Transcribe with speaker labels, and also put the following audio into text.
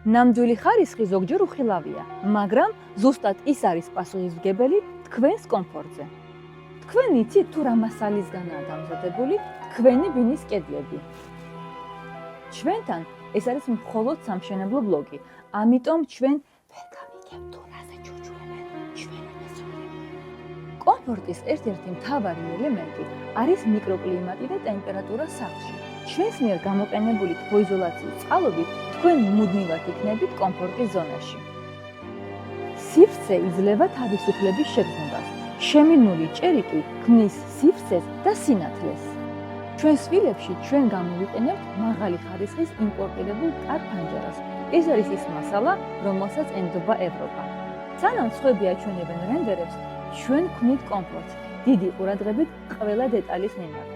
Speaker 1: ნამდვილი ხარისხი ზოგჯერ უხილავია, მაგრამ ზუსტად ის არის პასუხისმგებელი თქვენს კომფორტზე. თქვენ იცით თუ რა მასალისგანაა დამზადებული თქვენი ბინის კედლები? ჩვენთან ეს არის მხოლოდ სამშენებლო ბლოკი, ამიტომ ჩვენ ვერ გავიგებთ თუ რაზე ჩუჩუებენ ჩვენი მეზობლები. კომფორტის ერთ-ერთი მთავარი ელემენტი არის მიკროკლიმატი და ტემპერატურა სახლში. ჩვენს მიერ გამოყენებული თბოიზოლაციის წყალობით თქვენ მუდმივად იქნებით კომფორტის ზონაში. სივრცე იძლევა თავისუფლების შეგრძნებას. შემინული ჭერი კი ქმნის სივრცეს და სინათლეს. ჩვენს სვილებში ჩვენ გამოვიყენებთ მაღალი ხარისხის იმპორტირებულ ტარ-ფანჯარას. ეს არის ის მასალა, რომელსაც ენდობა ევროპა. სანამ სხვები აჩვენებენ რენდერებს, ჩვენ ვქმნით კომფორტს, დიდი ყურადღებით ყველა დეტალის მიმართ.